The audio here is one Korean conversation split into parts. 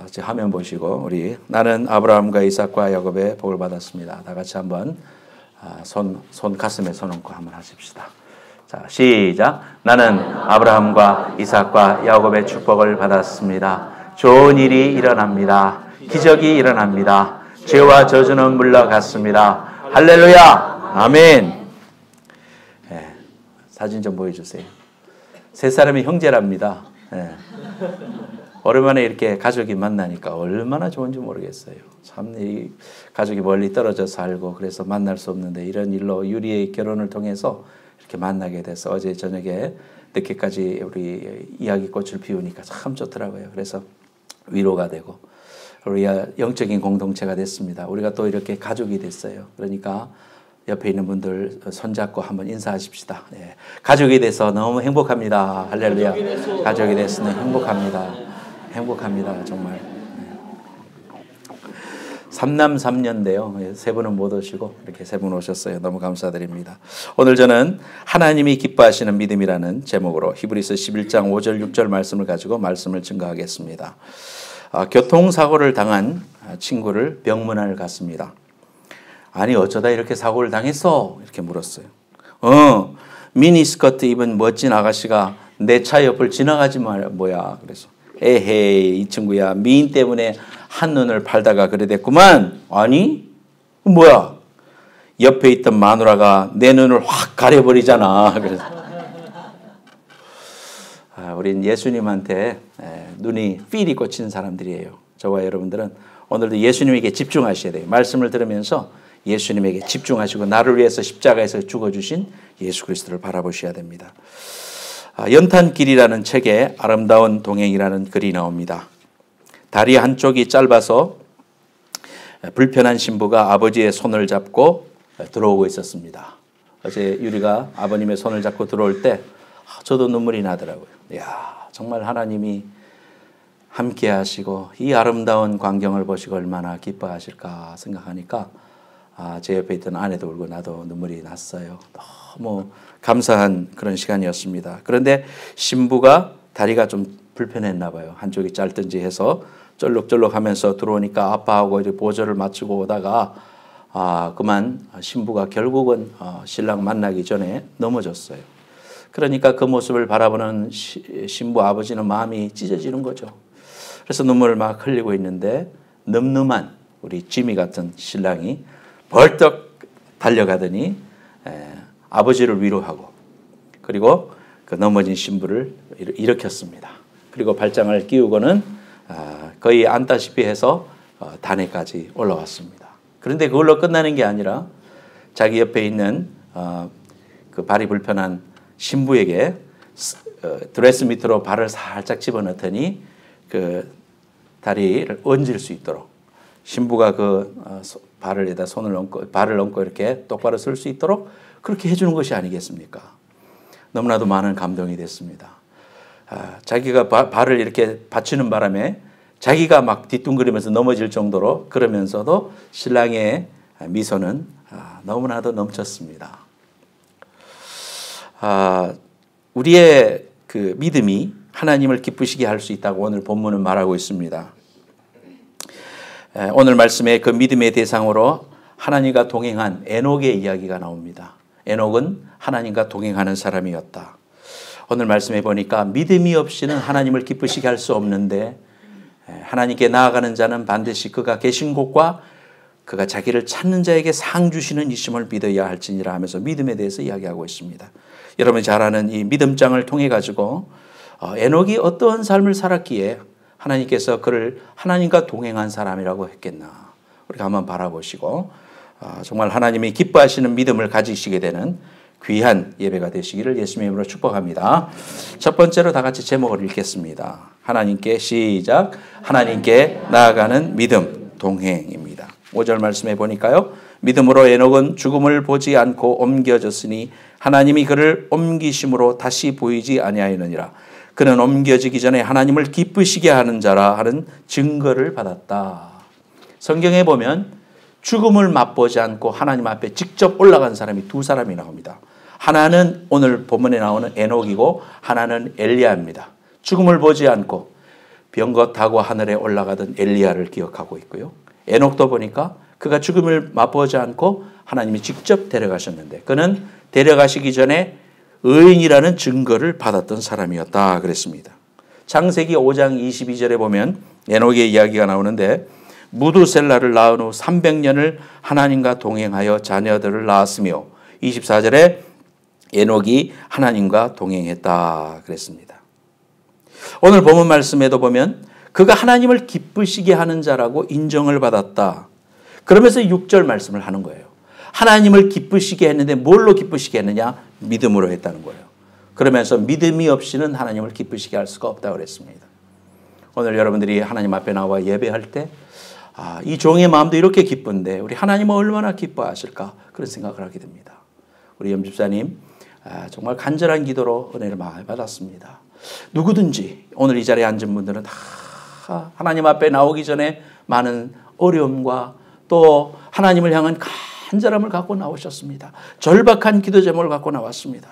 이제 화면 보시고 우리 나는 아브라함과 이삭과 야곱의 복을 받았습니다. 다 같이 한번 손 가슴에 손 얹고 한번 하십시다. 자, 시작. 나는 아브라함과 이삭과 야곱의 축복을 받았습니다. 좋은 일이 일어납니다. 기적이 일어납니다. 죄와 저주는 물러갔습니다. 할렐루야. 아멘. 네, 사진 좀 보여주세요. 세 사람이 형제랍니다. 네. 오랜만에 이렇게 가족이 만나니까 얼마나 좋은지 모르겠어요. 참 이 가족이 멀리 떨어져 살고 그래서 만날 수 없는데 이런 일로 유리의 결혼을 통해서 이렇게 만나게 돼서 어제 저녁에 늦게까지 우리 이야기꽃을 피우니까 참 좋더라고요. 그래서 위로가 되고 우리가 영적인 공동체가 됐습니다. 우리가 또 이렇게 가족이 됐어요. 그러니까 옆에 있는 분들 손잡고 한번 인사하십시다. 예. 가족이 돼서 너무 행복합니다. 할렐루야. 가족이 돼서 행복합니다. 행복합니다. 정말. 삼남 삼녀인데요. 세 분은 못 오시고 이렇게 세 분 오셨어요. 너무 감사드립니다. 오늘 저는 하나님이 기뻐하시는 믿음이라는 제목으로 히브리서 11장 5절 6절 말씀을 가지고 말씀을 증거하겠습니다. 교통사고를 당한 친구를 병문안을 갔습니다. 아니 어쩌다 이렇게 사고를 당했어? 이렇게 물었어요. 미니스커트 입은 멋진 아가씨가 내 차 옆을 지나가지 뭐야. 그래서 에헤이 이 친구야 미인 때문에 한눈을 팔다가 그래 됐구만. 아니 뭐야 옆에 있던 마누라가 내 눈을 확 가려버리잖아. 그래서 우린 예수님한테 눈이 필이 꽂힌 사람들이에요. 저와 여러분들은 오늘도 예수님에게 집중하셔야 돼요. 말씀을 들으면서 예수님에게 집중하시고 나를 위해서 십자가에서 죽어주신 예수 그리스도를 바라보셔야 됩니다. 연탄길이라는 책에 아름다운 동행이라는 글이 나옵니다. 다리 한쪽이 짧아서 불편한 신부가 아버지의 손을 잡고 들어오고 있었습니다. 어제 유리가 아버님의 손을 잡고 들어올 때 저도 눈물이 나더라고요. 이야, 정말 하나님이 함께 하시고 이 아름다운 광경을 보시고 얼마나 기뻐하실까 생각하니까 제 옆에 있던 아내도 울고 나도 눈물이 났어요. 너무 감사한 그런 시간이었습니다. 그런데 신부가 다리가 좀 불편했나 봐요. 한쪽이 짧든지 해서 쫄록쫄록 하면서 들어오니까 아빠하고 이제 보조를 맞추고 오다가 그만 신부가 결국은 신랑 만나기 전에 넘어졌어요. 그러니까 그 모습을 바라보는 신부 아버지는 마음이 찢어지는 거죠. 그래서 눈물을 막 흘리고 있는데 늠름한 우리 지미 같은 신랑이 벌떡 달려가더니 아버지를 위로하고 그리고 그 넘어진 신부를 일으켰습니다. 그리고 발장을 끼우고는 거의 앉다시피 해서 단에까지 올라왔습니다. 그런데 그걸로 끝나는 게 아니라 자기 옆에 있는 그 발이 불편한 신부에게 드레스 밑으로 발을 살짝 집어넣더니 그 다리를 얹을 수 있도록 신부가 그 발을 얹고 이렇게 똑바로 설 수 있도록 그렇게 해주는 것이 아니겠습니까? 너무나도 많은 감동이 됐습니다. 자기가 발을 이렇게 받치는 바람에 자기가 막 뒤뚱거리면서 넘어질 정도로 그러면서도 신랑의 미소는 너무나도 넘쳤습니다. 우리의 그 믿음이 하나님을 기쁘시게 할 수 있다고 오늘 본문은 말하고 있습니다. 오늘 말씀에 그 믿음의 대상으로 하나님과 동행한 에녹의 이야기가 나옵니다. 에녹은 하나님과 동행하는 사람이었다. 오늘 말씀해 보니까 믿음이 없이는 하나님을 기쁘시게 할 수 없는데 하나님께 나아가는 자는 반드시 그가 계신 곳과 그가 자기를 찾는 자에게 상 주시는 이심을 믿어야 할지니라 하면서 믿음에 대해서 이야기하고 있습니다. 여러분이 잘 아는 이 믿음장을 통해 가지고 에녹이 어떠한 삶을 살았기에 하나님께서 그를 하나님과 동행한 사람이라고 했겠나. 우리가 한번 바라보시고 정말 하나님이 기뻐하시는 믿음을 가지시게 되는 귀한 예배가 되시기를 예수님의 이름으로 축복합니다. 첫 번째로 다 같이 제목을 읽겠습니다. 하나님께 시작. 하나님께 나아가는 믿음 동행입니다. 5절 말씀해 보니까요. 믿음으로 에녹은 죽음을 보지 않고 옮겨졌으니 하나님이 그를 옮기심으로 다시 보이지 아니하였느니라. 그는 옮겨지기 전에 하나님을 기쁘시게 하는 자라 하는 증거를 받았다. 성경에 보면 죽음을 맛보지 않고 하나님 앞에 직접 올라간 사람이 두 사람이 나옵니다. 하나는 오늘 본문에 나오는 에녹이고 하나는 엘리야입니다. 죽음을 보지 않고 병거 타고 하늘에 올라가던 엘리야를 기억하고 있고요. 에녹도 보니까 그가 죽음을 맛보지 않고 하나님이 직접 데려가셨는데 그는 데려가시기 전에 의인이라는 증거를 받았던 사람이었다 그랬습니다. 창세기 5장 22절에 보면 에녹의 이야기가 나오는데 무두셀라를 낳은 후 300년을 하나님과 동행하여 자녀들을 낳았으며 24절에 에녹이 하나님과 동행했다 그랬습니다. 오늘 본문 말씀에도 보면 그가 하나님을 기쁘시게 하는 자라고 인정을 받았다. 그러면서 6절 말씀을 하는 거예요. 하나님을 기쁘시게 했는데 뭘로 기쁘시게 했느냐? 믿음으로 했다는 거예요. 그러면서 믿음이 없이는 하나님을 기쁘시게 할 수가 없다고 그랬습니다. 오늘 여러분들이 하나님 앞에 나와 예배할 때 이 종의 마음도 이렇게 기쁜데 우리 하나님은 얼마나 기뻐하실까 그런 생각을 하게 됩니다. 우리 염집사님 정말 간절한 기도로 은혜를 많이 받았습니다. 누구든지 오늘 이 자리에 앉은 분들은 다 하나님 앞에 나오기 전에 많은 어려움과 또 하나님을 향한 간절함을 갖고 나오셨습니다. 절박한 기도 제목을 갖고 나왔습니다.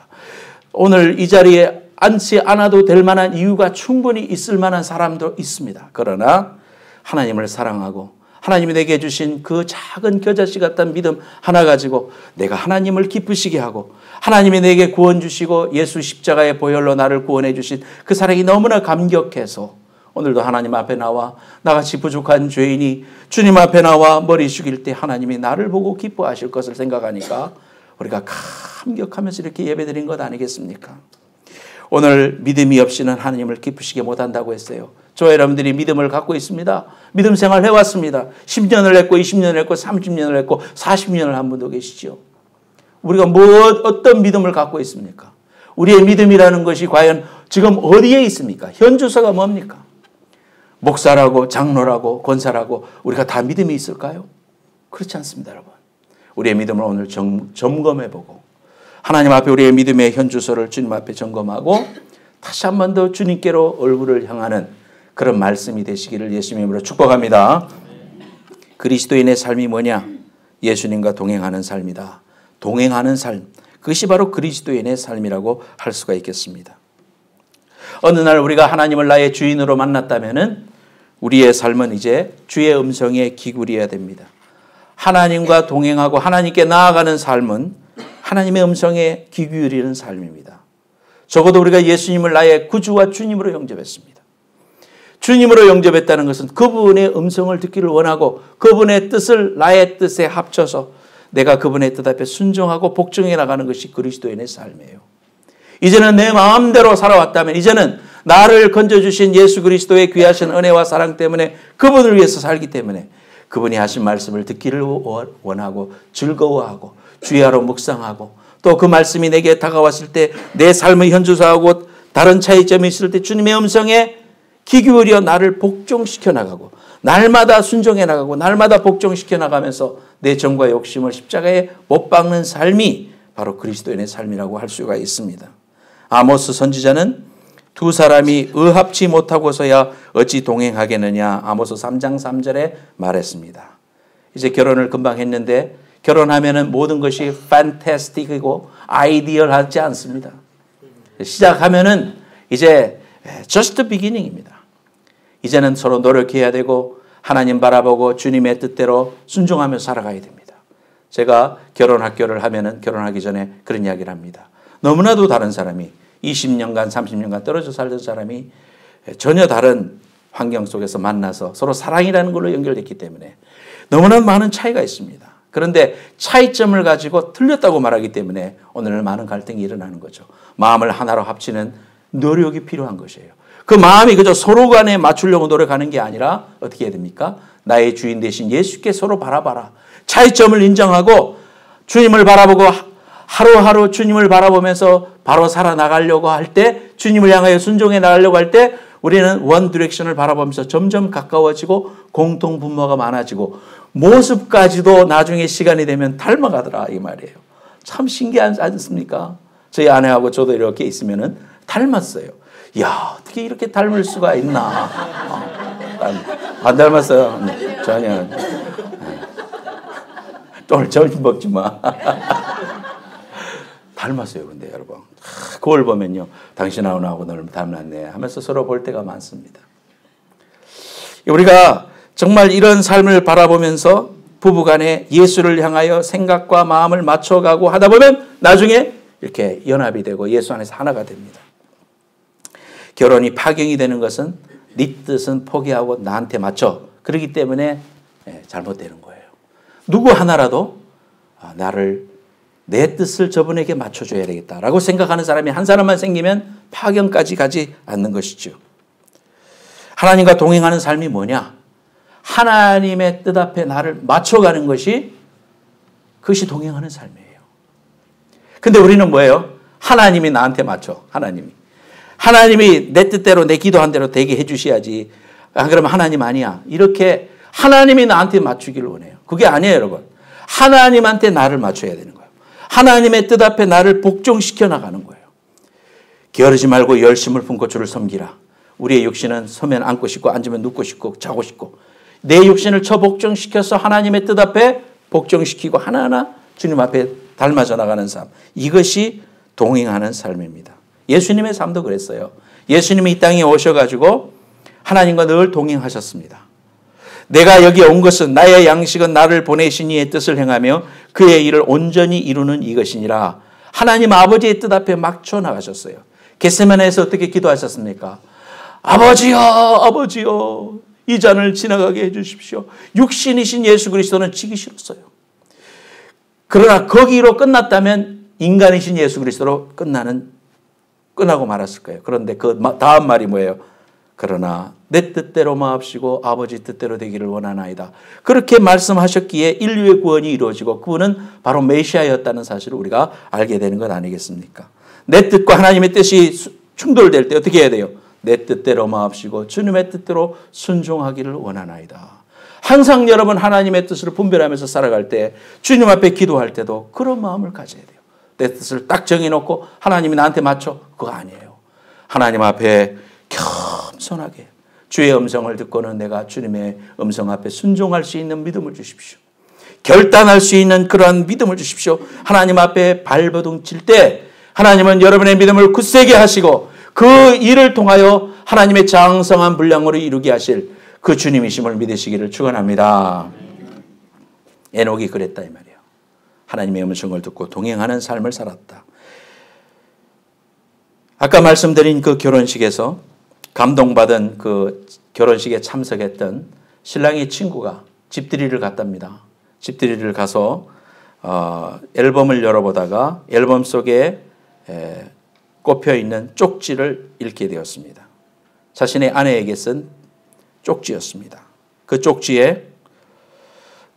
오늘 이 자리에 앉지 않아도 될 만한 이유가 충분히 있을 만한 사람도 있습니다. 그러나 하나님을 사랑하고 하나님이 내게 주신 그 작은 겨자씨 같은 믿음 하나 가지고 내가 하나님을 기쁘시게 하고 하나님이 내게 구원 주시고 예수 십자가의 보혈로 나를 구원해 주신 그 사랑이 너무나 감격해서 오늘도 하나님 앞에 나와 나같이 부족한 죄인이 주님 앞에 나와 머리 숙일 때 하나님이 나를 보고 기뻐하실 것을 생각하니까 우리가 감격하면서 이렇게 예배드린 것 아니겠습니까? 오늘 믿음이 없이는 하나님을 기쁘시게 못한다고 했어요. 저 여러분들이 믿음을 갖고 있습니다. 믿음 생활 해왔습니다. 10년을 했고 20년을 했고 30년을 했고 40년을 한 분도 계시죠. 우리가 어떤 믿음을 갖고 있습니까? 우리의 믿음이라는 것이 과연 지금 어디에 있습니까? 현 주소가 뭡니까? 목사라고 장로라고 권사라고 우리가 다 믿음이 있을까요? 그렇지 않습니다, 여러분. 우리의 믿음을 오늘 점검해보고 하나님 앞에 우리의 믿음의 현 주소를 주님 앞에 점검하고 다시 한 번 더 주님께로 얼굴을 향하는 그런 말씀이 되시기를 예수님의 이름으로 축복합니다. 그리스도인의 삶이 뭐냐? 예수님과 동행하는 삶이다. 동행하는 삶. 그것이 바로 그리스도인의 삶이라고 할 수가 있겠습니다. 어느 날 우리가 하나님을 나의 주인으로 만났다면은 우리의 삶은 이제 주의 음성에 기울여야 됩니다. 하나님과 동행하고 하나님께 나아가는 삶은 하나님의 음성에 귀 기울이는 삶입니다. 적어도 우리가 예수님을 나의 구주와 주님으로 영접했습니다. 주님으로 영접했다는 것은 그분의 음성을 듣기를 원하고 그분의 뜻을 나의 뜻에 합쳐서 내가 그분의 뜻 앞에 순종하고 복종해 나가는 것이 그리스도인의 삶이에요. 이제는 내 마음대로 살아왔다면 이제는 나를 건져주신 예수 그리스도의 귀하신 은혜와 사랑 때문에 그분을 위해서 살기 때문에 그분이 하신 말씀을 듣기를 원하고 즐거워하고 주야로 묵상하고 또 그 말씀이 내게 다가왔을 때 내 삶의 현주소하고 다른 차이점이 있을 때 주님의 음성에 귀 기울여 나를 복종시켜 나가고 날마다 순종해 나가고 날마다 복종시켜 나가면서 내 정과 욕심을 십자가에 못 박는 삶이 바로 그리스도인의 삶이라고 할 수가 있습니다. 아모스 선지자는 두 사람이 의합치 못하고서야 어찌 동행하겠느냐 아모스 3장 3절에 말했습니다. 이제 결혼을 금방 했는데 결혼하면은 모든 것이 판타스틱이고 아이디얼하지 않습니다. 시작하면은 이제 just beginning입니다. 이제는 서로 노력해야 되고 하나님 바라보고 주님의 뜻대로 순종하며 살아가야 됩니다. 제가 결혼 학교를 하면은 결혼하기 전에 그런 이야기를 합니다. 너무나도 다른 사람이 20년간 30년간 떨어져 살던 사람이 전혀 다른 환경 속에서 만나서 서로 사랑이라는 걸로 연결됐기 때문에 너무나 많은 차이가 있습니다. 그런데 차이점을 가지고 틀렸다고 말하기 때문에 오늘은 많은 갈등이 일어나는 거죠. 마음을 하나로 합치는 노력이 필요한 것이에요. 그 마음이 그저 서로 간에 맞추려고 노력하는 게 아니라 어떻게 해야 됩니까? 나의 주인 되신 예수께 서로 바라봐라. 차이점을 인정하고 주님을 바라보고 하루하루 주님을 바라보면서 바로 살아나가려고 할 때 주님을 향하여 순종해 나가려고 할 때 우리는 원 디렉션을 바라보면서 점점 가까워지고 공통 분모가 많아지고 모습까지도 나중에 시간이 되면 닮아가더라 이 말이에요. 참 신기하지 않습니까? 저희 아내하고 저도 이렇게 있으면은 닮았어요. 야 어떻게 이렇게 닮을 수가 있나? 안 닮았어요. 전혀. 오늘 점심 먹지 마. 닮았어요. 근데 여러분 거울 보면요. 당신하고 나하고 너를 닮았네 하면서 서로 볼 때가 많습니다. 우리가 정말 이런 삶을 바라보면서 부부간에 예수를 향하여 생각과 마음을 맞춰가고 하다 보면 나중에 이렇게 연합이 되고 예수 안에서 하나가 됩니다. 결혼이 파경이 되는 것은 네 뜻은 포기하고 나한테 맞춰. 그렇기 때문에 잘못되는 거예요. 누구 하나라도 나를 내 뜻을 저분에게 맞춰줘야 되겠다라고 생각하는 사람이 한 사람만 생기면 파경까지 가지 않는 것이죠. 하나님과 동행하는 삶이 뭐냐? 하나님의 뜻 앞에 나를 맞춰가는 것이 그것이 동행하는 삶이에요. 근데 우리는 뭐예요? 하나님이 나한테 맞춰. 하나님이 내 뜻대로 내 기도한 대로 되게 해주셔야지. 안 그러면 하나님 아니야. 이렇게 하나님이 나한테 맞추기를 원해요. 그게 아니에요, 여러분. 하나님한테 나를 맞춰야 되는 거예요. 하나님의 뜻 앞에 나를 복종시켜 나가는 거예요. 게으르지 말고 열심을 품고 주를 섬기라. 우리의 육신은 서면 앉고 싶고 앉으면 눕고 싶고 자고 싶고 내 육신을 처복종시켜서 하나님의 뜻 앞에 복종시키고 하나하나 주님 앞에 닮아져 나가는 삶. 이것이 동행하는 삶입니다. 예수님의 삶도 그랬어요. 예수님이 이 땅에 오셔가지고 하나님과 늘 동행하셨습니다. 내가 여기 온 것은 나의 양식은 나를 보내신 이의 뜻을 행하며 그의 일을 온전히 이루는 이것이니라. 하나님 아버지의 뜻 앞에 맞춰 나가셨어요. 겟세마네에서 어떻게 기도하셨습니까? 아버지여, 아버지여, 이 잔을 지나가게 해주십시오. 육신이신 예수 그리스도는 지기 싫었어요. 그러나 거기로 끝났다면 인간이신 예수 그리스도로 끝나고 말았을 거예요. 그런데 그 다음 말이 뭐예요? 그러나 내 뜻대로 마옵시고 아버지 뜻대로 되기를 원하나이다. 그렇게 말씀하셨기에 인류의 구원이 이루어지고 그분은 바로 메시아였다는 사실을 우리가 알게 되는 것 아니겠습니까? 내 뜻과 하나님의 뜻이 충돌될 때 어떻게 해야 돼요? 내 뜻대로 마옵시고 주님의 뜻대로 순종하기를 원하나이다. 항상 여러분 하나님의 뜻을 분별하면서 살아갈 때 주님 앞에 기도할 때도 그런 마음을 가져야 돼요. 내 뜻을 딱 정해놓고 하나님이 나한테 맞춰. 그거 아니에요. 하나님 앞에 겸손하게 주의 음성을 듣고는 내가 주님의 음성 앞에 순종할 수 있는 믿음을 주십시오. 결단할 수 있는 그러한 믿음을 주십시오. 하나님 앞에 발버둥 칠 때 하나님은 여러분의 믿음을 굳세게 하시고 그 일을 통하여 하나님의 장성한 분량으로 이루게 하실 그 주님이심을 믿으시기를 축원합니다. 에녹이 그랬다 이 말이에요. 하나님의 음성을 듣고 동행하는 삶을 살았다. 아까 말씀드린 그 결혼식에서 감동받은 그 결혼식에 참석했던 신랑의 친구가 집들이를 갔답니다. 집들이를 가서 앨범을 열어보다가 앨범 속에 꼽혀있는 쪽지를 읽게 되었습니다. 자신의 아내에게 쓴 쪽지였습니다. 그 쪽지에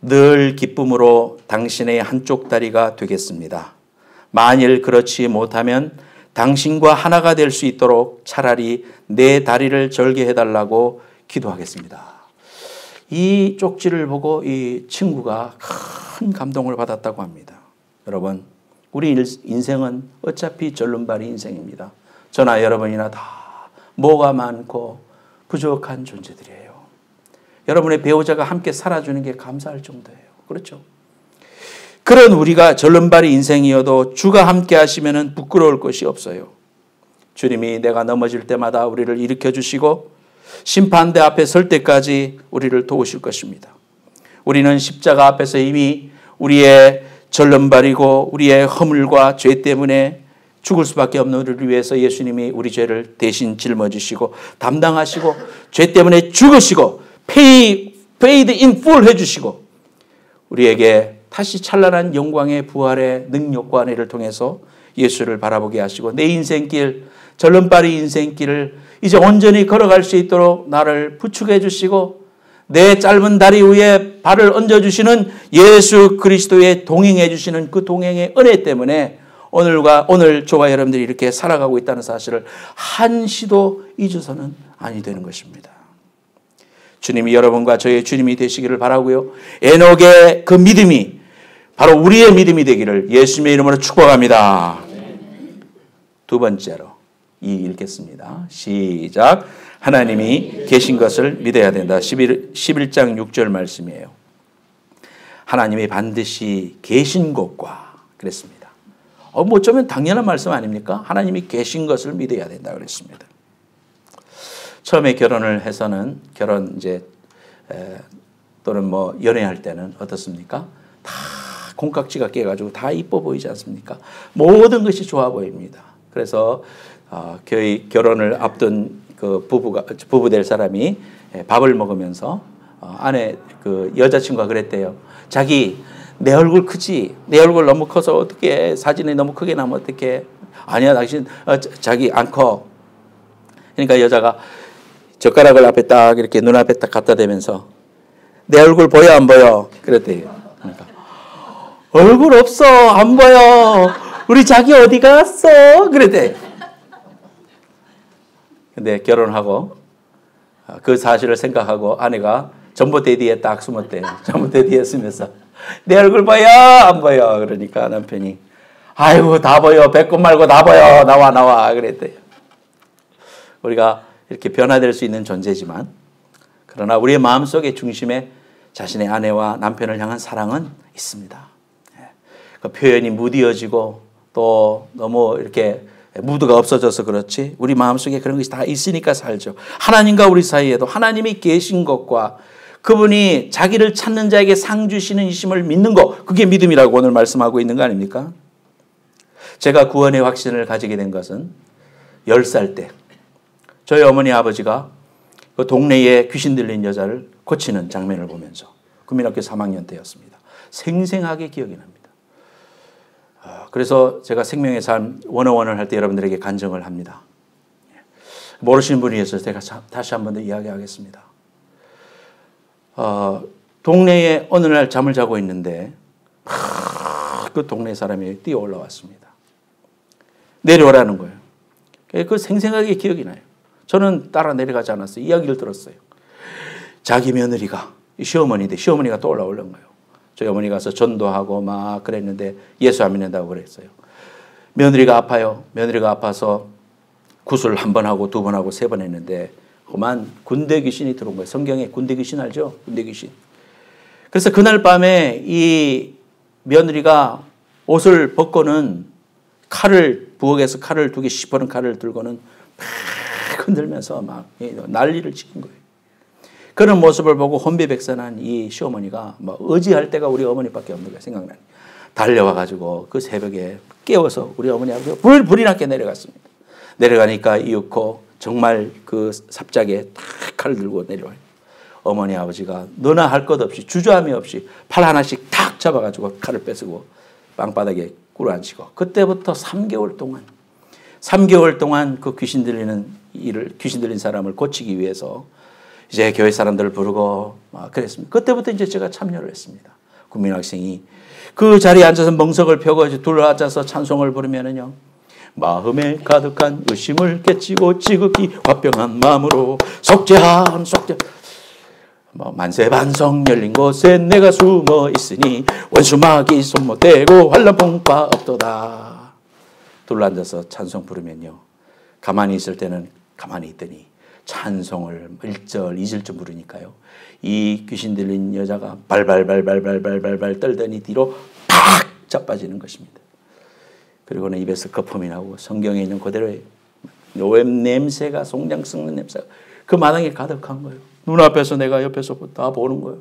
늘 기쁨으로 당신의 한쪽 다리가 되겠습니다. 만일 그렇지 못하면 당신과 하나가 될 수 있도록 차라리 내 다리를 절게 해달라고 기도하겠습니다. 이 쪽지를 보고 이 친구가 큰 감동을 받았다고 합니다. 여러분, 우리 인생은 어차피 절름발이 인생입니다. 저나 여러분이나 다 뭐가 많고 부족한 존재들이에요. 여러분의 배우자가 함께 살아주는 게 감사할 정도예요. 그렇죠? 그런 우리가 절름발이 인생이어도 주가 함께 하시면 부끄러울 것이 없어요. 주님이 내가 넘어질 때마다 우리를 일으켜 주시고 심판대 앞에 설 때까지 우리를 도우실 것입니다. 우리는 십자가 앞에서 이미 우리의 절름발이고 우리의 허물과 죄 때문에 죽을 수밖에 없는 우리를 위해서 예수님이 우리 죄를 대신 짊어지시고 담당하시고 죄 때문에 죽으시고 paid in full 해주시고 우리에게 다시 찬란한 영광의 부활의 능력과 은혜를 통해서 예수를 바라보게 하시고 내 인생길, 절름발이 인생길을 이제 온전히 걸어갈 수 있도록 나를 부축해 주시고 내 짧은 다리 위에 발을 얹어주시는 예수 그리스도의 동행해 주시는 그 동행의 은혜 때문에 오늘 저와 여러분들이 이렇게 살아가고 있다는 사실을 한시도 잊어서는 아니 되는 것입니다. 주님이 여러분과 저의 주님이 되시기를 바라고요. 에녹의 그 믿음이 바로 우리의 믿음이 되기를 예수님의 이름으로 축복합니다. 두 번째로 읽겠습니다. 시작. 하나님이 계신 것을 믿어야 된다. 11장 6절 말씀이에요. 하나님이 반드시 계신 것과 그랬습니다. 뭐 어쩌면 당연한 말씀 아닙니까? 하나님이 계신 것을 믿어야 된다 그랬습니다. 처음에 결혼을 해서는 결혼 이제 또는 뭐 연애할 때는 어떻습니까? 다 콩깍지가 깨가지고 다 이뻐 보이지 않습니까? 모든 것이 좋아 보입니다. 그래서 결혼을 앞둔 그 부부 될 사람이 밥을 먹으면서 아내 그 여자친구가 그랬대요. 자기 내 얼굴 크지? 내 얼굴 너무 커서 어떻게 사진이 너무 크게 나면 어떻게? 아니야 당신 자기 안 커. 그러니까 여자가 젓가락을 앞에 딱 이렇게 눈앞에 딱 갖다 대면서 내 얼굴 보여 안 보여? 그랬대요. 그러니까 얼굴 없어 안 보여. 우리 자기 어디 갔어? 그랬대. 근데 결혼하고 그 사실을 생각하고 아내가 전봇대 뒤에 딱 숨었대요. 전봇대 뒤에 숨면서 내 얼굴 보여 안 보여? 그러니까 남편이 아이고 다 보여. 배꼽 말고 다 보여. 나와 그랬대요. 우리가 이렇게 변화될 수 있는 존재지만 그러나 우리의 마음속의 중심에 자신의 아내와 남편을 향한 사랑은 있습니다. 그 표현이 무디어지고 또 너무 이렇게 무드가 없어져서 그렇지 우리 마음속에 그런 것이 다 있으니까 살죠. 하나님과 우리 사이에도 하나님이 계신 것과 그분이 자기를 찾는 자에게 상 주시는 이심을 믿는 것, 그게 믿음이라고 오늘 말씀하고 있는 거 아닙니까? 제가 구원의 확신을 가지게 된 것은 10살 때 저희 어머니 아버지가 그 동네에 귀신 들린 여자를 고치는 장면을 보면서 국민학교 3학년 때였습니다. 생생하게 기억이 납니다. 그래서 제가 생명의 삶 101을 할 때 여러분들에게 간증을 합니다. 모르시는 분이 있어서 제가 다시 한 번 더 이야기하겠습니다. 동네에 어느 날 잠을 자고 있는데 그 동네 사람이 뛰어 올라왔습니다. 내려오라는 거예요. 그 생생하게 기억이 나요. 저는 따라 내려가지 않았어요. 이야기를 들었어요. 자기 며느리가 시어머니인데 시어머니가 또 올라오는 거예요. 저희 어머니 가서 전도하고 막 그랬는데 예수 안 믿는다고 그랬어요. 며느리가 아파요. 며느리가 아파서 구술 1번 하고 2번 하고 3번 했는데 그만 군대 귀신이 들어온 거예요. 성경에 군대 귀신 알죠? 군대 귀신. 그래서 그날 밤에 이 며느리가 옷을 벗고는 부엌에서 칼을 2개 시퍼런 칼을 들고는 막 흔들면서 막 난리를 치는 거예요. 그런 모습을 보고 혼비백산한 이 시어머니가 뭐 의지할 때가 우리 어머니밖에 없는 거예요. 생각나니. 달려와가지고 그 새벽에 깨워서 우리 어머니 아버지가 불이 나게 내려갔습니다. 내려가니까 이윽고 정말 그 삽작에 탁 칼을 들고 내려와요. 어머니 아버지가 너나 할 것 없이 주저함이 없이 팔 하나씩 탁 잡아가지고 칼을 뺏고 빵바닥에 꿇어앉히고 그때부터 3개월 동안 그 귀신 들린 사람을 고치기 위해서 이제 교회 사람들을 부르고 막 그랬습니다. 그때부터 이제 제가 참여를 했습니다. 국민학생이 그 자리에 앉아서 멍석을 펴고 둘러 앉아서 찬송을 부르면은요. 마음에 가득한 의심을 깨치고 지극히 화평한 마음으로 속죄한 만세 반성 열린 곳에 내가 숨어 있으니 원수마귀 손 못 대고 환란 풍파 없도다. 둘러 앉아서 찬송 부르면요. 가만히 있을 때는 가만히 있더니 찬송을 1절, 2절쯤 부르니까요. 이 귀신 들린 여자가 발발발 떨더니 뒤로 팍 자빠지는 것입니다. 그리고는 입에서 거품이 나오고 성경에 있는 그대로의 노염 냄새가 송장 썩는 냄새가 그 마당에 가득한 거예요. 눈앞에서 내가 옆에서 다 보는 거예요.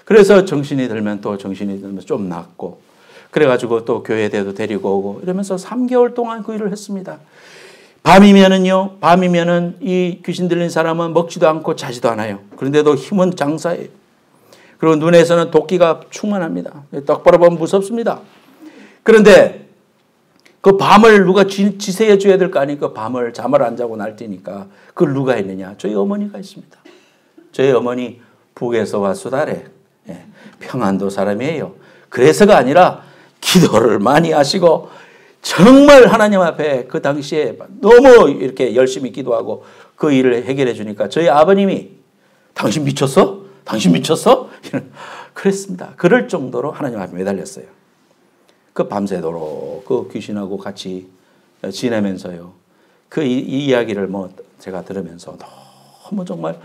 그래서 정신이 들면 좀 낫고 그래가지고 또 교회에도 데리고 오고 이러면서 3개월 동안 그 일을 했습니다. 밤이면은 이 귀신 들린 사람은 먹지도 않고 자지도 않아요. 그런데도 힘은 장사예요. 그리고 눈에서는 도끼가 충만합니다. 똑바로 보면 무섭습니다. 그런데 그 밤을 누가 지새해 줘야 될 거 아니까 밤을 잠을 안 자고 날뛰니까 그걸 누가 했느냐? 저희 어머니가 했습니다. 저희 어머니 북에서 와수다래 평안도 사람이에요. 그래서가 아니라 기도를 많이 하시고 정말 하나님 앞에 그 당시에 너무 이렇게 열심히 기도하고 그 일을 해결해 주니까 저희 아버님이 당신 미쳤어? 당신 미쳤어? 그랬습니다. 그럴 정도로 하나님 앞에 매달렸어요. 그 밤새도록 그 귀신하고 같이 지내면서요. 그 이 이야기를 제가 들으면서 너무 정말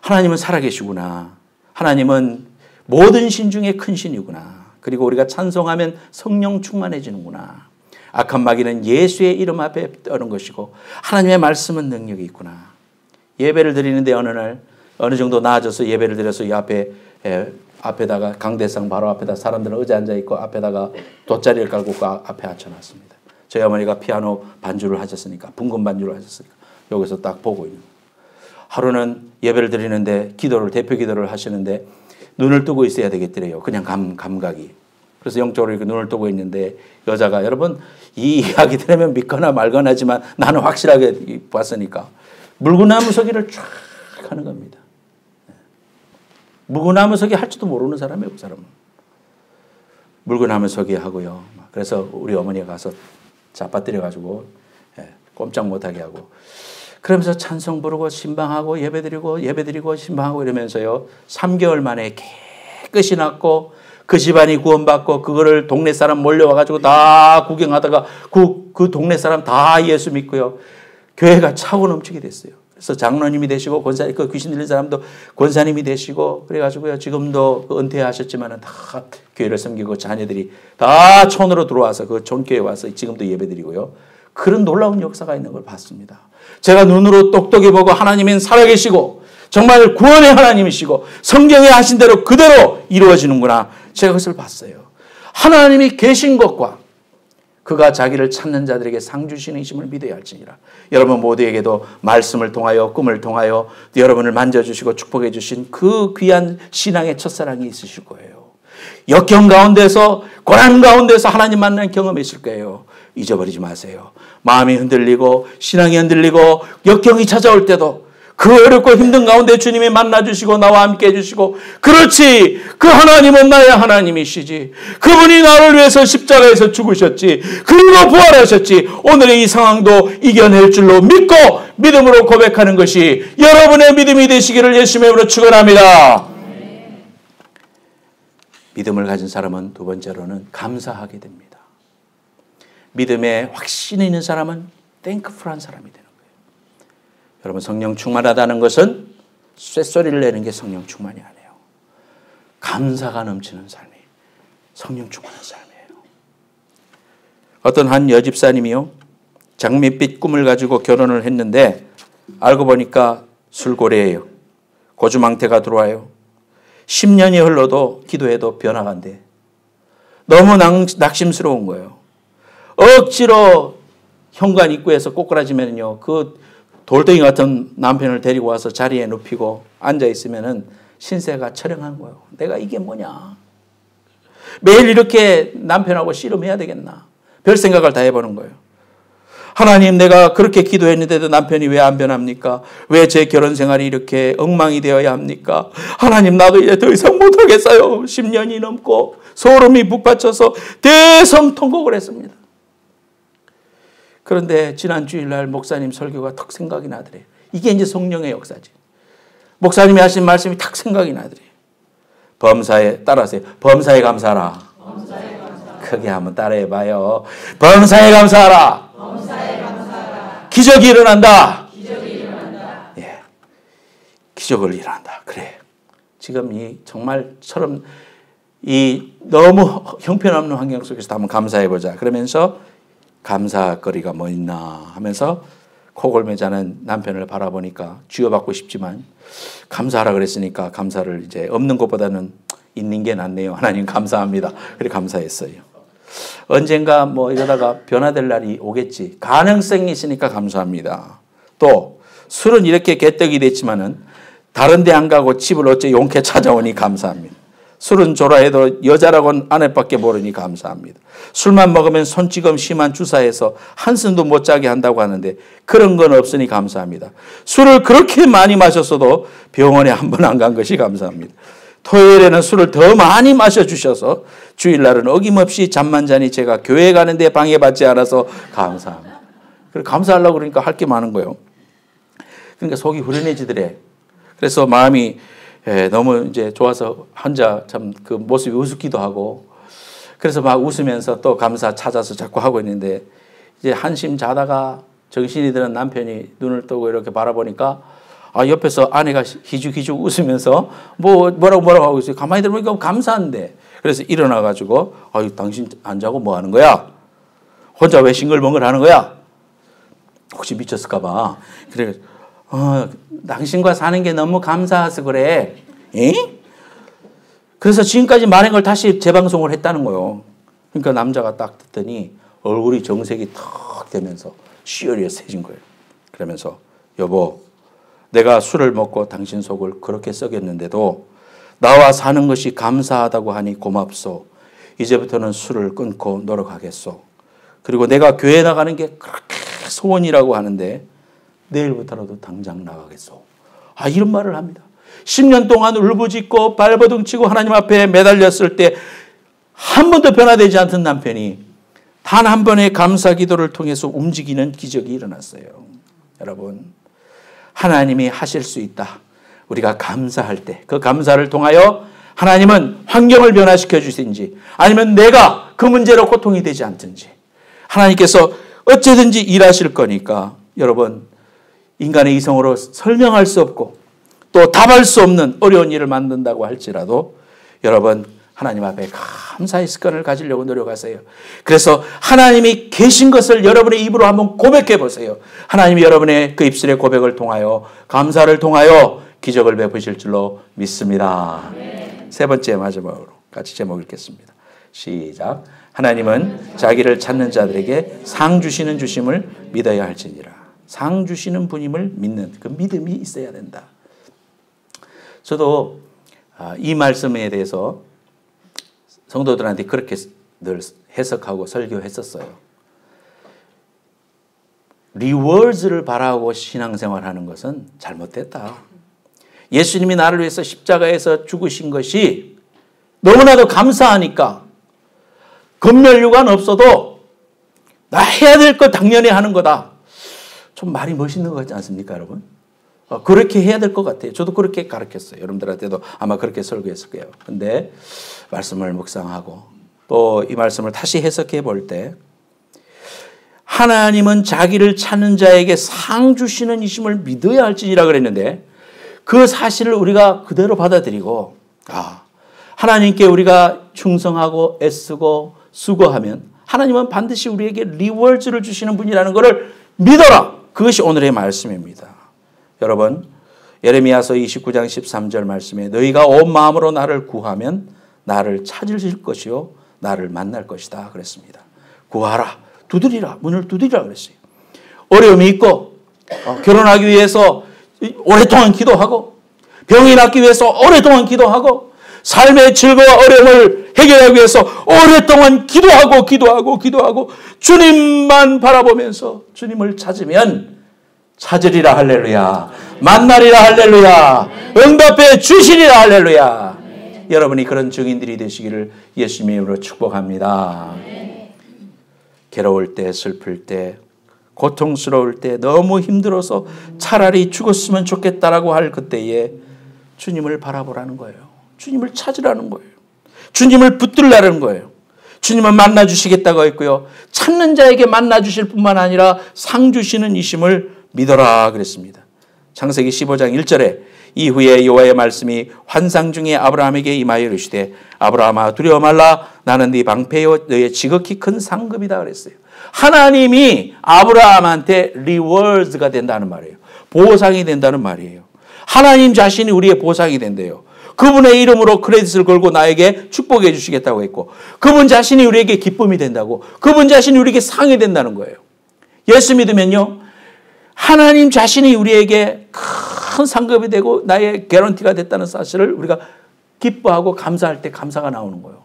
하나님은 살아계시구나. 하나님은 모든 신 중에 큰 신이구나. 그리고 우리가 찬송하면 성령 충만해지는구나. 악한 마귀는 예수의 이름 앞에 떠는 것이고 하나님의 말씀은 능력이 있구나. 예배를 드리는데 어느 날 어느 정도 나아져서 예배를 드려서 이 앞에다가 강대상 바로 앞에다 사람들은 의자 앉아 있고 앞에다가 돗자리를 깔고 그 앞에 앉혀놨습니다. 저희 어머니가 피아노 반주를 하셨으니까 분금 반주를 하셨으니까 여기서 딱 보고 있는 거예요. 하루는 예배를 드리는데 대표 기도를 하시는데 눈을 뜨고 있어야 되겠더래요. 그냥 감각이. 그래서 영적으로 이렇게 눈을 뜨고 있는데 여자가 여러분 이 이야기 들으면 믿거나 말거나 하지만 나는 확실하게 봤으니까 물구나무 서기를 쫙 하는 겁니다. 물구나무 서기 할 줄도 모르는 사람이에요. 그 사람은. 물구나무 서기 하고요. 그래서 우리 어머니가 가서 잡아뜨려가지고 꼼짝 못하게 하고 그러면서 찬송 부르고 신방하고 예배드리고 신방하고 이러면서요. 3개월 만에 깨끗이 낫고 그 집안이 구원받고 그거를 동네 사람 몰려와가지고 다 구경하다가 그 동네 사람 다 예수 믿고요. 교회가 차고 넘치게 됐어요. 그래서 장로님이 되시고 그 귀신 들린 사람도 권사님이 되시고 그래가지고요. 지금도 은퇴하셨지만은 다 교회를 섬기고 자녀들이 다 촌으로 들어와서 그 촌교회 와서 지금도 예배드리고요. 그런 놀라운 역사가 있는 걸 봤습니다. 제가 눈으로 똑똑히 보고 하나님은 살아계시고 정말 구원의 하나님이시고 성경에 하신 대로 그대로 이루어지는구나. 제가 그것을 봤어요. 하나님이 계신 것과 그가 자기를 찾는 자들에게 상 주시는 이심을 믿어야 할지니라. 여러분 모두에게도 말씀을 통하여 꿈을 통하여 여러분을 만져주시고 축복해 주신 그 귀한 신앙의 첫사랑이 있으실 거예요. 역경 가운데서 고난 가운데서 하나님 만나는 경험이 있을 거예요. 잊어버리지 마세요. 마음이 흔들리고 신앙이 흔들리고 역경이 찾아올 때도 그 어렵고 힘든 가운데 주님이 만나주시고 나와 함께 해주시고 그렇지 그 하나님은 나의 하나님이시지 그분이 나를 위해서 십자가에서 죽으셨지 그리고 부활하셨지 오늘의 이 상황도 이겨낼 줄로 믿고 믿음으로 고백하는 것이 여러분의 믿음이 되시기를 예수님의 이름으로 축원합니다. 믿음을 가진 사람은 두 번째로는 감사하게 됩니다. 믿음에 확신이 있는 사람은 땡크풀한 사람이 되는 거예요. 여러분 성령 충만하다는 것은 쇳소리를 내는 게 성령 충만이 아니에요. 감사가 넘치는 삶이 성령 충만한 삶이에요. 어떤 한 여집사님이요. 장밋빛 꿈을 가지고 결혼을 했는데 알고 보니까 술고래예요. 고주망태가 들어와요. 10년이 흘러도 기도해도 변화가 안 돼. 너무 낙심스러운 거예요. 억지로 현관 입구에서 꼬꾸라지면요. 그 돌덩이 같은 남편을 데리고 와서 자리에 눕히고 앉아있으면은 신세가 철렁한 거예요. 내가 이게 뭐냐. 매일 이렇게 남편하고 씨름해야 되겠나. 별 생각을 다 해보는 거예요. 하나님 내가 그렇게 기도했는데도 남편이 왜 안 변합니까? 왜 제 결혼 생활이 이렇게 엉망이 되어야 합니까? 하나님 나도 이제 더 이상 못하겠어요. 10년이 넘고 소름이 북받쳐서 대성통곡을 했습니다. 그런데 지난 주일날 목사님 설교가 탁 생각이 나더래요. 이게 이제 성령의 역사지. 목사님이 하신 말씀이 탁 생각이 나더래요. 범사에 따라하세요. 범사에 감사하라. 범사에 감사하라. 크게 한번 따라해봐요. 범사에 감사하라. 범사에 감사하라. 기적이 일어난다. 기적이 일어난다. 예, 기적을 일어난다. 그래. 지금 이 정말처럼 이 너무 형편없는 환경 속에서 한번 감사해보자. 그러면서 감사거리가 뭐 있나 하면서 코골매자는 남편을 바라보니까 쥐어받고 싶지만 감사하라 그랬으니까 감사를 이제 없는 것보다는 있는 게 낫네요. 하나님 감사합니다. 그래 감사했어요. 언젠가 뭐 이러다가 변화될 날이 오겠지. 가능성이 있으니까 감사합니다. 또 술은 이렇게 개떡이 됐지만은 다른 데 안 가고 집을 어째 용케 찾아오니 감사합니다. 술은 졸아해도 여자라고는 아내밖에 모르니 감사합니다. 술만 먹으면 손찌검 심한 주사해서 한숨도 못 자게 한다고 하는데 그런 건 없으니 감사합니다. 술을 그렇게 많이 마셨어도 병원에 한 번 안 간 것이 감사합니다. 토요일에는 술을 더 많이 마셔주셔서 주일날은 어김없이 잠만 자니 제가 교회 가는데 방해받지 않아서 감사합니다. 감사하려고 그러니까 할 게 많은 거예요. 그러니까 속이 후련해지더래. 그래서 마음이 너무 이제 좋아서 혼자 참 그 모습이 우습기도 하고 그래서 막 웃으면서 또 감사 찾아서 자꾸 하고 있는데 이제 한심 자다가 정신이 드는 남편이 눈을 뜨고 이렇게 바라보니까 옆에서 아내가 희죽희죽 웃으면서 뭐라고 하고 있어요. 가만히 들어보니까 감사한데 그래서 일어나가지고 당신 안 자고 뭐 하는 거야? 혼자 왜 싱글벙글 하는 거야? 혹시 미쳤을까 봐. 그래 당신과 사는 게 너무 감사해서 그래. 에? 그래서 지금까지 말한 걸 다시 재방송을 했다는 거예요. 그러니까 남자가 딱 듣더니 얼굴이 정색이 탁 되면서 시어리어스해진 거예요. 그러면서 여보, 내가 술을 먹고 당신 속을 그렇게 썩였는데도 나와 사는 것이 감사하다고 하니 고맙소. 이제부터는 술을 끊고 노력하겠소. 그리고 내가 교회 나가는 게 그렇게 소원이라고 하는데 내일부터라도 당장 나가겠소. 이런 말을 합니다. 10년 동안 울부짖고 발버둥치고 하나님 앞에 매달렸을 때 한 번도 변화되지 않던 남편이 단 한 번의 감사 기도를 통해서 움직이는 기적이 일어났어요. 여러분, 하나님이 하실 수 있다. 우리가 감사할 때 그 감사를 통하여 하나님은 환경을 변화시켜 주시든지 아니면 내가 그 문제로 고통이 되지 않든지 하나님께서 어찌든지 일하실 거니까 여러분, 인간의 이성으로 설명할 수 없고 또 답할 수 없는 어려운 일을 만든다고 할지라도 여러분, 하나님 앞에 감사의 습관을 가지려고 노력하세요. 그래서 하나님이 계신 것을 여러분의 입으로 한번 고백해 보세요. 하나님이 여러분의 그 입술의 고백을 통하여 감사를 통하여 기적을 베푸실 줄로 믿습니다. 세 번째 마지막으로 같이 제목 읽겠습니다. 시작. 하나님은 자기를 찾는 자들에게 상 주시는 주심을 믿어야 할지니라. 상 주시는 분임을 믿는 그 믿음이 있어야 된다. 저도 이 말씀에 대해서 성도들한테 그렇게 늘 해석하고 설교했었어요. 리워즈를 바라고 신앙생활하는 것은 잘못됐다. 예수님이 나를 위해서 십자가에서 죽으신 것이 너무나도 감사하니까 검멸유관 없어도 나 해야 될 거 당연히 하는 거다. 좀 말이 멋있는 것 같지 않습니까, 여러분? 그렇게 해야 될 것 같아요. 저도 그렇게 가르쳤어요. 여러분들한테도 아마 그렇게 설교했을 거예요. 근데 말씀을 묵상하고 또 이 말씀을 다시 해석해 볼 때 하나님은 자기를 찾는 자에게 상 주시는 이심을 믿어야 할지니라 그랬는데 그 사실을 우리가 그대로 받아들이고 하나님께 우리가 충성하고 애쓰고 수고하면 하나님은 반드시 우리에게 리워즈를 주시는 분이라는 것을 믿어라. 그것이 오늘의 말씀입니다. 여러분, 예레미야서 29장 13절 말씀에 너희가 온 마음으로 나를 구하면 나를 찾으실 것이요 나를 만날 것이다 그랬습니다. 구하라, 두드리라, 문을 두드리라 그랬어요. 어려움이 있고 결혼하기 위해서 오랫동안 기도하고 병이 낫기 위해서 오랫동안 기도하고 삶의 즐거움과 어려움을 해결하기 위해서 오랫동안 기도하고 주님만 바라보면서 주님을 찾으면 찾으리라 할렐루야, 만나리라 할렐루야, 응답해 주시리라 할렐루야. 여러분이 그런 증인들이 되시기를 예수님의 이름으로 축복합니다. 괴로울 때, 슬플 때, 고통스러울 때, 너무 힘들어서 차라리 죽었으면 좋겠다라고 할 그때에 주님을 바라보라는 거예요. 주님을 찾으라는 거예요. 주님을 붙들라는 거예요. 주님은 만나 주시겠다고 했고요. 찾는 자에게 만나 주실 뿐만 아니라 상 주시는 이심을 믿어라 그랬습니다. 창세기 15장 1절에 이후에 여호와의 말씀이 환상 중에 아브라함에게 임하여 이르시되 아브라함아 두려워 말라 나는 네 방패요 너의 지극히 큰 상급이다 그랬어요. 하나님이 아브라함한테 리워드가 된다는 말이에요. 보상이 된다는 말이에요. 하나님 자신이 우리의 보상이 된대요. 그분의 이름으로 크레딧을 걸고 나에게 축복해 주시겠다고 했고 그분 자신이 우리에게 기쁨이 된다고 그분 자신이 우리에게 상이 된다는 거예요. 예수 믿으면요. 하나님 자신이 우리에게 큰 상급이 되고 나의 개런티가 됐다는 사실을 우리가 기뻐하고 감사할 때 감사가 나오는 거예요.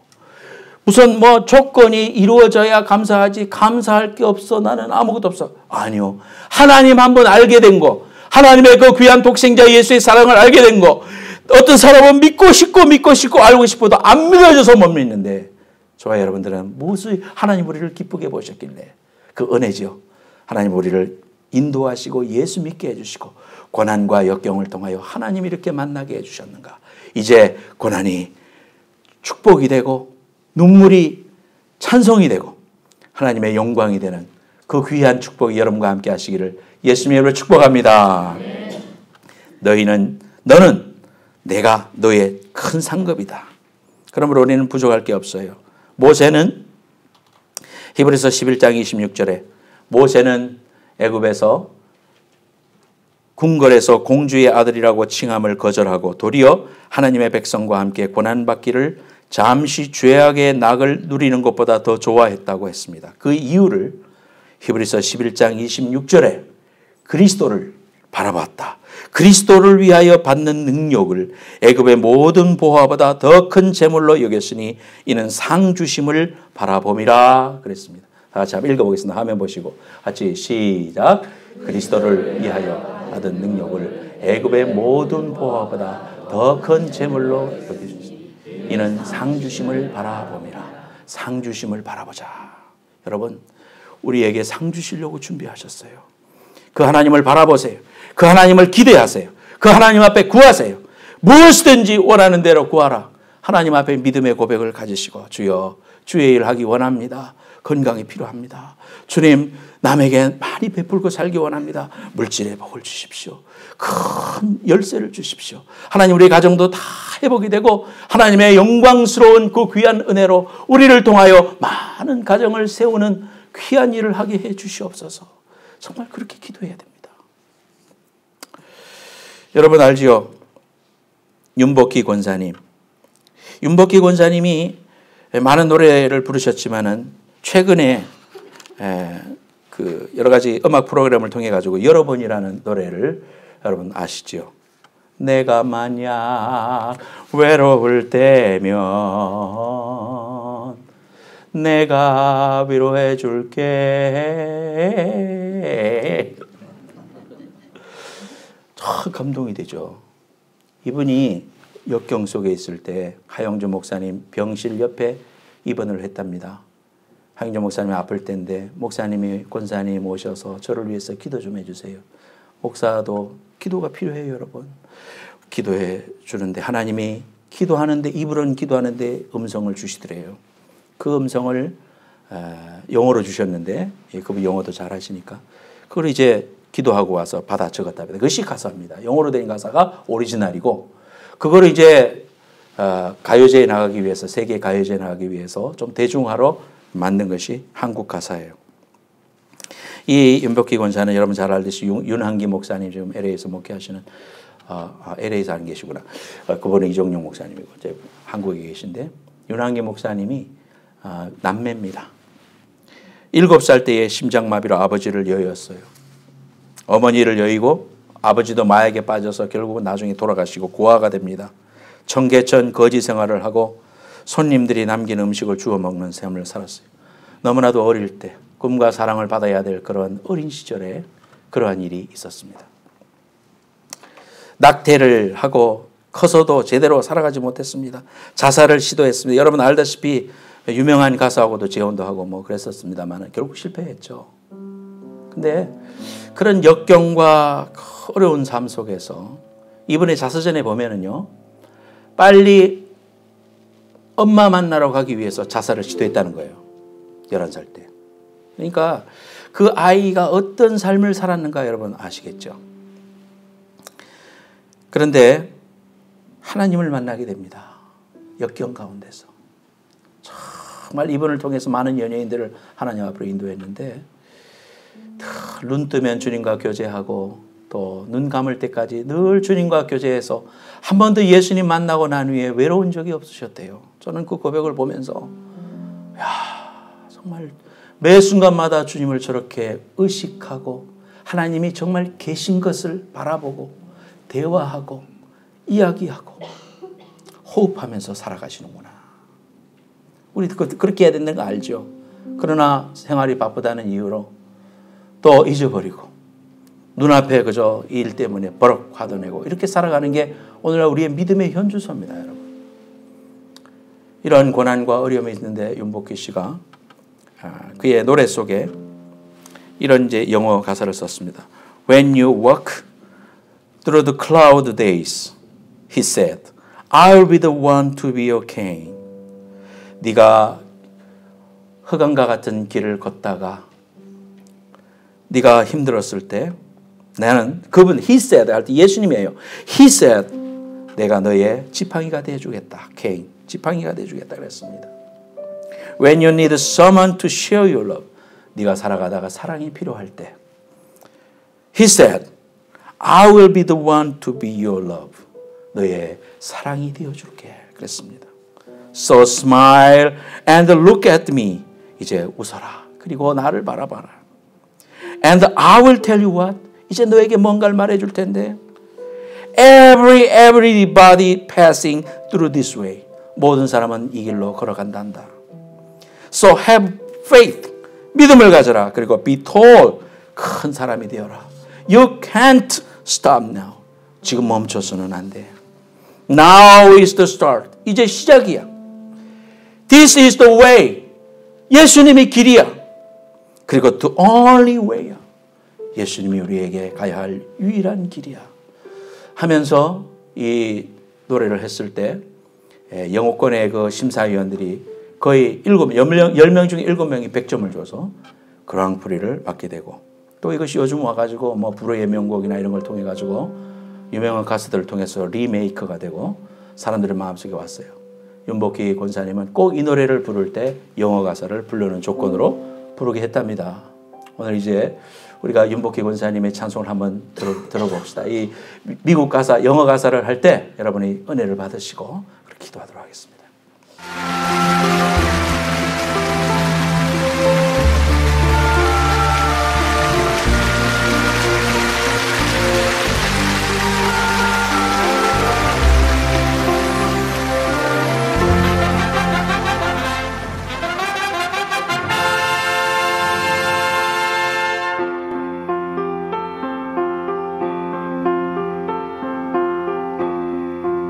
우선 조건이 이루어져야 감사하지 감사할 게 없어 나는 아무것도 없어. 아니요. 하나님 한번 알게 된 거 하나님의 그 귀한 독생자 예수의 사랑을 알게 된 거 어떤 사람은 믿고 싶고 알고 싶어도 안 믿어져서 못 믿는데 저와 여러분들은 무엇을 하나님 우리를 기쁘게 보셨길래 그 은혜죠. 하나님 우리를 인도하시고 예수 믿게 해주시고 고난과 역경을 통하여 하나님 이렇게 만나게 해주셨는가. 이제 고난이 축복이 되고 눈물이 찬송이 되고 하나님의 영광이 되는 그 귀한 축복이 여러분과 함께 하시기를 예수님의 이름으로 축복합니다. 너는 내가 너의 큰 상급이다. 그러므로 우리는 부족할 게 없어요. 모세는 히브리서 11장 26절에 모세는 애굽에서 궁궐에서 공주의 아들이라고 칭함을 거절하고 도리어 하나님의 백성과 함께 고난받기를 잠시 죄악의 낙을 누리는 것보다 더 좋아했다고 했습니다. 그 이유를 히브리서 11장 26절에 그리스도를 바라봤다. 그리스도를 위하여 받는 능력을 애굽의 모든 보화보다 더 큰 재물로 여겼으니 이는 상 주심을 바라봄이라 그랬습니다. 다 같이 한번 읽어보겠습니다. 화면 보시고 같이 시작. 그리스도를 위하여 받은 능력을 애굽의 모든 보화보다 더 큰 재물로 여기셨으니 이는 상 주심을 바라봄이라. 상 주심을 바라보자. 여러분, 우리에게 상 주시려고 준비하셨어요. 그 하나님을 바라보세요. 그 하나님을 기대하세요. 그 하나님 앞에 구하세요. 무엇이든지 원하는 대로 구하라. 하나님 앞에 믿음의 고백을 가지시고 주여, 주의 일 하기 원합니다. 건강이 필요합니다. 주님, 남에게 많이 베풀고 살기 원합니다. 물질의 복을 주십시오. 큰 열쇠를 주십시오. 하나님, 우리 가정도 다 회복이 되고 하나님의 영광스러운 그 귀한 은혜로 우리를 통하여 많은 가정을 세우는 귀한 일을 하게 해 주시옵소서. 정말 그렇게 기도해야 됩니다. 여러분 알지요? 윤복희 권사님. 윤복희 권사님이 많은 노래를 부르셨지만은 최근에 그 여러 가지 음악 프로그램을 통해 가지고 여러분이라는 노래를 여러분 아시죠? 내가 만약 외로울 때면 내가 위로해 줄게. 참 감동이 되죠. 이분이 역경 속에 있을 때 하영주 목사님 병실 옆에 입원을 했답니다. 하영주 목사님이 아플 때인데 목사님이 권사님 오셔서 저를 위해서 기도 좀 해주세요. 목사도 기도가 필요해요, 여러분. 기도해 주는데 하나님이 기도하는데 입으로는 기도하는데 음성을 주시더래요. 그 음성을 영어로 주셨는데 그분 영어도 잘하시니까 그걸 이제 기도하고 와서 받아 적었답니다. 그것이 가사입니다. 영어로 된 가사가 오리지널이고 그거를 이제 가요제에 나가기 위해서 세계 가요제에 나가기 위해서 좀 대중화로 만든 것이 한국 가사예요. 이 윤복희 권사는 여러분 잘 알듯이 윤한기 목사님 지금 LA에서 목회하시는 LA에서 안 계시구나. 그분은 이종용 목사님이고 이제 한국에 계신데 윤한기 목사님이 남매입니다. 7살 때에 심장마비로 아버지를 여의었어요. 어머니를 여의고 아버지도 마약에 빠져서 결국은 나중에 돌아가시고 고아가 됩니다. 청계천 거지 생활을 하고 손님들이 남긴 음식을 주워 먹는 삶을 살았어요. 너무나도 어릴 때 꿈과 사랑을 받아야 될 그런 어린 시절에 그러한 일이 있었습니다. 낙태를 하고 커서도 제대로 살아가지 못했습니다. 자살을 시도했습니다. 여러분 알다시피 유명한 가수하고도 재혼도 하고 뭐 그랬었습니다만 결국 실패했죠. 근데 그런 역경과 어려운 삶 속에서 이번에 자서전에 보면은요, 빨리 엄마 만나러 가기 위해서 자살을 시도했다는 거예요. 11살 때. 그러니까 그 아이가 어떤 삶을 살았는가 여러분 아시겠죠? 그런데 하나님을 만나게 됩니다. 역경 가운데서. 정말 이분을 통해서 많은 연예인들을 하나님 앞으로 인도했는데 눈 뜨면 주님과 교제하고 또 눈 감을 때까지 늘 주님과 교제해서 한 번도 예수님 만나고 난 후에 외로운 적이 없으셨대요. 저는 그 고백을 보면서 정말 매 순간마다 주님을 저렇게 의식하고 하나님이 정말 계신 것을 바라보고 대화하고 이야기하고 호흡하면서 살아가시는구나. 우리 그렇게 해야 되는 거 알죠? 그러나 생활이 바쁘다는 이유로 또 잊어버리고 눈앞에 그저 일 때문에 버럭 화도 내고 이렇게 살아가는 게 오늘날 우리의 믿음의 현주소입니다, 여러분. 이런 고난과 어려움이 있는데 윤복희 씨가 그의 노래 속에 이런 이제 영어 가사를 썼습니다. When you walk through the cloud days, he said, I'll be the one to be your king. 네가 흑암과 같은 길을 걷다가 네가 힘들었을 때 나는 그분 he said 할 때 예수님이에요. He said 내가 너의 지팡이가 되어주겠다. king 지팡이가 되어주겠다 그랬습니다. When you need someone to share your love 네가 살아가다가 사랑이 필요할 때 He said I will be the one to be your love. 너의 사랑이 되어줄게. 그랬습니다. So smile and look at me. 이제 웃어라. 그리고 나를 바라봐라. And I will tell you what. 이제 너에게 뭔가를 말해줄 텐데. Everybody passing through this way. 모든 사람은 이 길로 걸어간단다. So have faith. 믿음을 가져라. 그리고 be tall. 큰 사람이 되어라. You can't stop now. 지금 멈춰서는 안 돼. Now is the start. 이제 시작이야. This is the way. 예수님이 길이야. 그리고 the only way야. 예수님이 우리에게 가야 할 유일한 길이야. 하면서 이 노래를 했을 때 영어권의 그 심사위원들이 거의 10명 중에 7명이 100점을 줘서 그랑프리를 받게 되고 또 이것이 요즘 와가지고 뭐 불후의 명곡이나 이런 걸 통해 가지고 유명한 가수들을 통해서 리메이크가 되고 사람들의 마음속에 왔어요. 윤복희 권사님은 꼭 이 노래를 부를 때 영어 가사를 부르는 조건으로 부르게 했답니다. 오늘 이제 우리가 윤복희 권사님의 찬송을 한번 들어봅시다. 이 미국 가사, 영어 가사를 할 때 여러분이 은혜를 받으시고 그렇게 기도하도록 하겠습니다.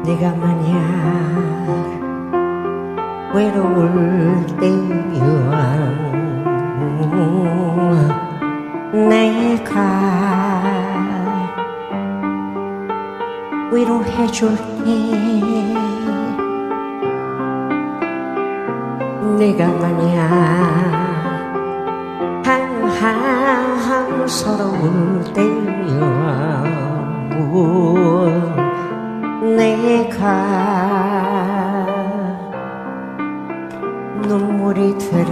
네가 만약 외로울 때야 내가 위로해줄게. 네가 만약 항상 서러울 때야 내가 눈물이 되리.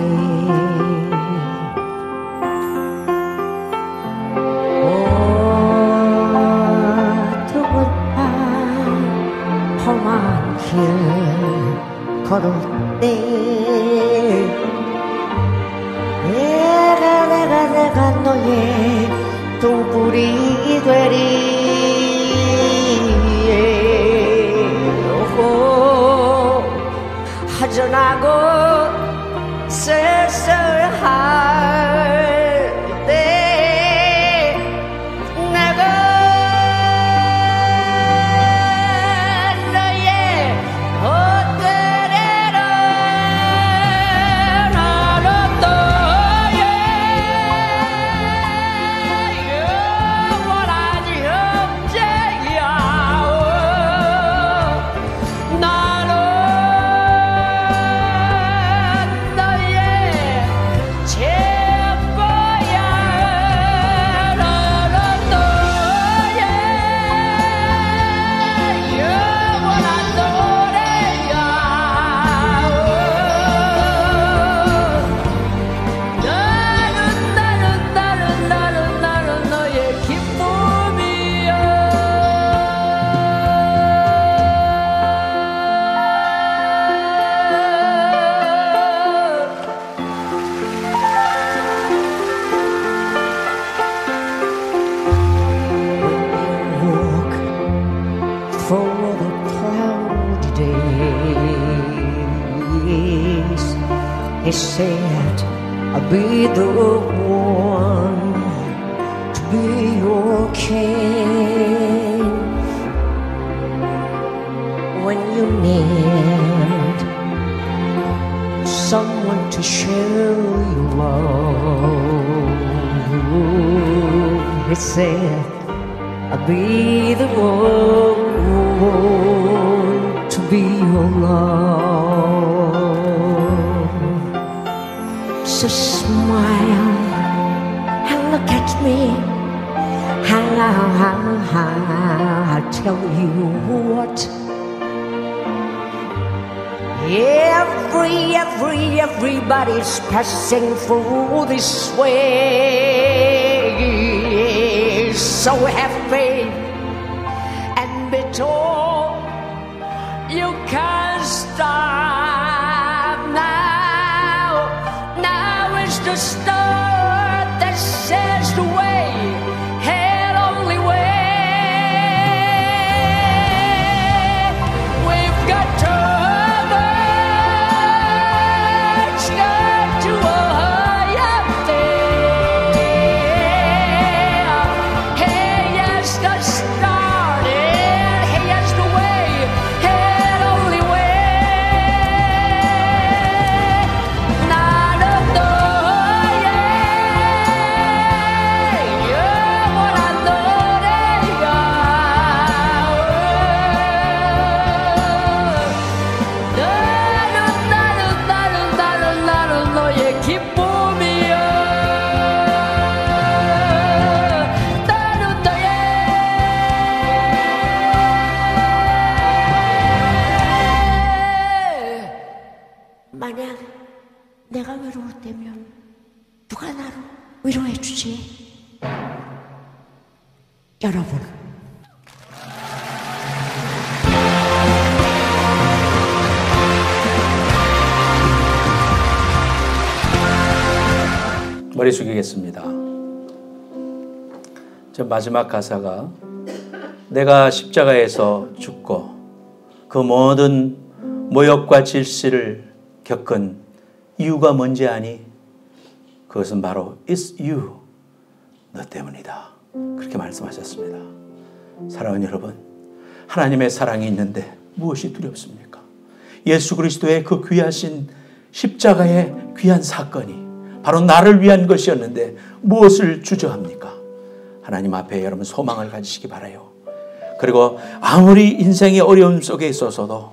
어두운 밤 험한 길 걸을 때 내가 너의 등불이 되리. 허전하고 쓸쓸할 때 내가 너의 곁들에는 나는 너의 영원한 형제야. He said, I'll be the one to be your king. When you need someone to show you love, he said, I'll be the one to be your love. So smile and look at me, and I'll tell you what. Everybody's passing through this way. So have faith and be told you can't stop now. Now is the start that says the way, head only way. We've got to march, got to higher there. Hey, yes, the start, and hey, yes, the way, head only way. Not a door, yeah, what I know they 만약 내가 외로울 때면 누가 나를 위로해 주지? 여러분. 머리 숙이겠습니다. 저 마지막 가사가 내가 십자가에서 죽고 그 모든 모욕과 질시를 겪은 이유가 뭔지 아니? 그것은 바로 It's you, 너 때문이다. 그렇게 말씀하셨습니다. 사랑하는 여러분, 하나님의 사랑이 있는데 무엇이 두렵습니까? 예수 그리스도의 그 귀하신 십자가의 귀한 사건이 바로 나를 위한 것이었는데 무엇을 주저합니까? 하나님 앞에 여러분 소망을 가지시기 바라요. 그리고 아무리 인생의 어려움 속에 있어서도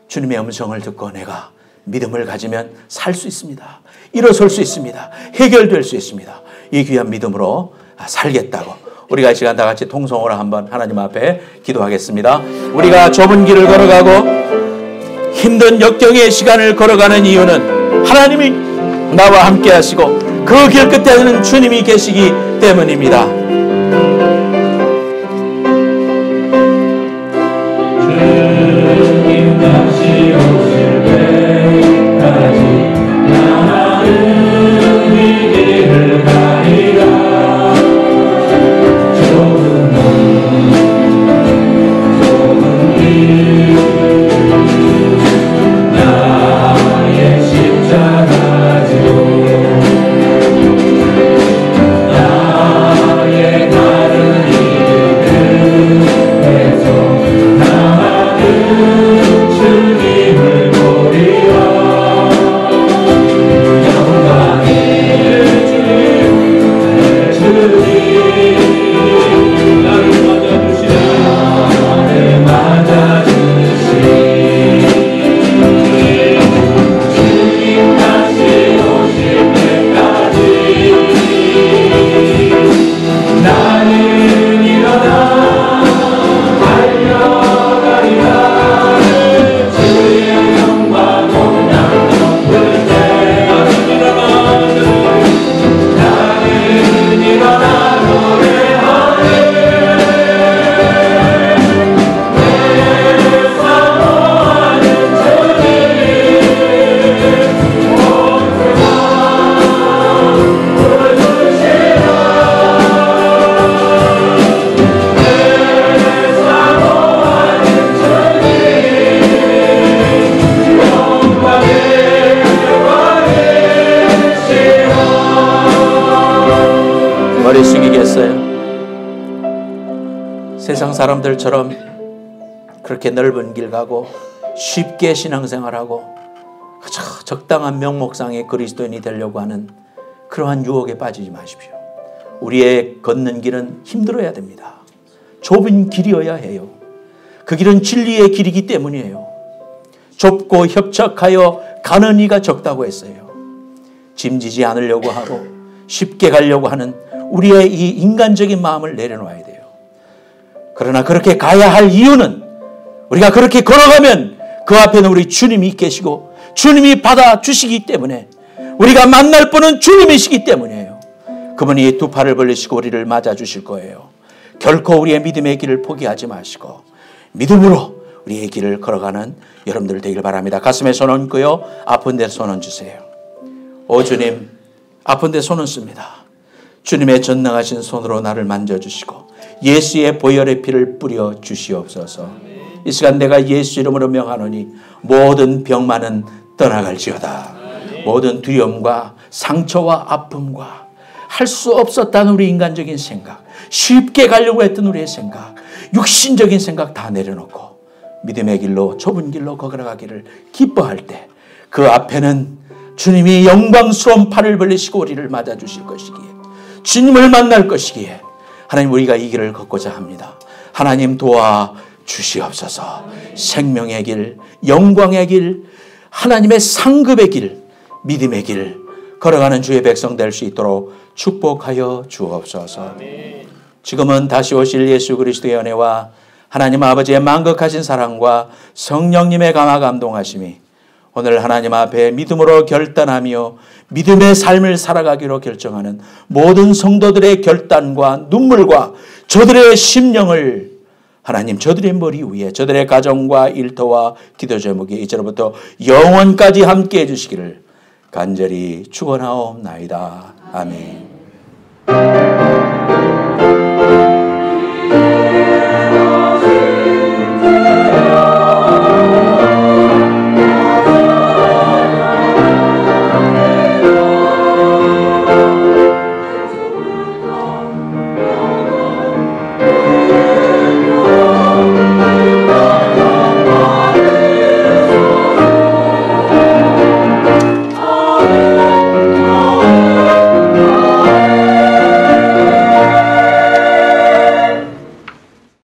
주님의 음성을 듣고 내가 믿음을 가지면 살 수 있습니다. 일어설 수 있습니다. 해결될 수 있습니다. 이 귀한 믿음으로 살겠다고 우리가 이 시간 다 같이 통성으로 한번 하나님 앞에 기도하겠습니다. 우리가 좁은 길을 걸어가고 힘든 역경의 시간을 걸어가는 이유는 하나님이 나와 함께 하시고 그 길 끝에는 주님이 계시기 때문입니다. 주님 다시 오실 때까지 나는 이 길을 가리라. 좁은 길 나의 십자가 지고 나의 다른 이들에서 나는 주님을 보리라. 영광의 주님 나를 맞아주시라. 나를 맞아주시라. 주님 다시 오실 때까지 나는 일어나 달려가리라. 주의 영광 온난 덮을 때 나는 일어나 노래하네. 내 사모하는 주님 온 세상 보여주시라. 내 사모하는 주님 영광의 왕이시라. 머리 숙이겠어요? 세상 사람들처럼 그렇게 넓은 길 가고 쉽게 신앙생활하고 그저 적당한 명목상의 그리스도인이 되려고 하는 그러한 유혹에 빠지지 마십시오. 우리의 걷는 길은 힘들어야 됩니다. 좁은 길이어야 해요. 그 길은 진리의 길이기 때문이에요. 좁고 협착하여 가는 이가 적다고 했어요. 짐지지 않으려고 하고 쉽게 가려고 하는 우리의 이 인간적인 마음을 내려놓아야 돼요. 그러나 그렇게 가야 할 이유는 우리가 그렇게 걸어가면 그 앞에는 우리 주님이 계시고 주님이 받아주시기 때문에 우리가 만날 분은 주님이시기 때문이에요. 그분이 두 팔을 벌리시고 우리를 맞아주실 거예요. 결코 우리의 믿음의 길을 포기하지 마시고 믿음으로 우리의 길을 걸어가는 여러분들 되길 바랍니다. 가슴에 손 얹고요. 아픈 데 손 얹으세요. 오 주님, 아픈 데 손 얹습니다. 주님의 전능하신 손으로 나를 만져주시고 예수의 보혈의 피를 뿌려 주시옵소서. 이 시간 내가 예수 이름으로 명하노니 모든 병만은 떠나갈지어다. 모든 두려움과 상처와 아픔과 할 수 없었다는 우리 인간적인 생각, 쉽게 가려고 했던 우리의 생각, 육신적인 생각 다 내려놓고 믿음의 길로, 좁은 길로 걸어가기를 기뻐할 때 그 앞에는 주님이 영광스러운 팔을 벌리시고 우리를 맞아주실 것이기에, 주님을 만날 것이기에 하나님, 우리가 이 길을 걷고자 합니다. 하나님 도와 주시옵소서. 생명의 길, 영광의 길, 하나님의 상급의 길, 믿음의 길 걸어가는 주의 백성 될 수 있도록 축복하여 주옵소서. 지금은 다시 오실 예수 그리스도의 은혜와 하나님 아버지의 만극하신 사랑과 성령님의 강화 감동하심이 오늘 하나님 앞에 믿음으로 결단하며 믿음의 삶을 살아가기로 결정하는 모든 성도들의 결단과 눈물과 저들의 심령을 하나님, 저들의 머리 위에, 저들의 가정과 일터와 기도 제목이 이제로부터 영원까지 함께 해주시기를 간절히 축원하옵나이다. 아멘.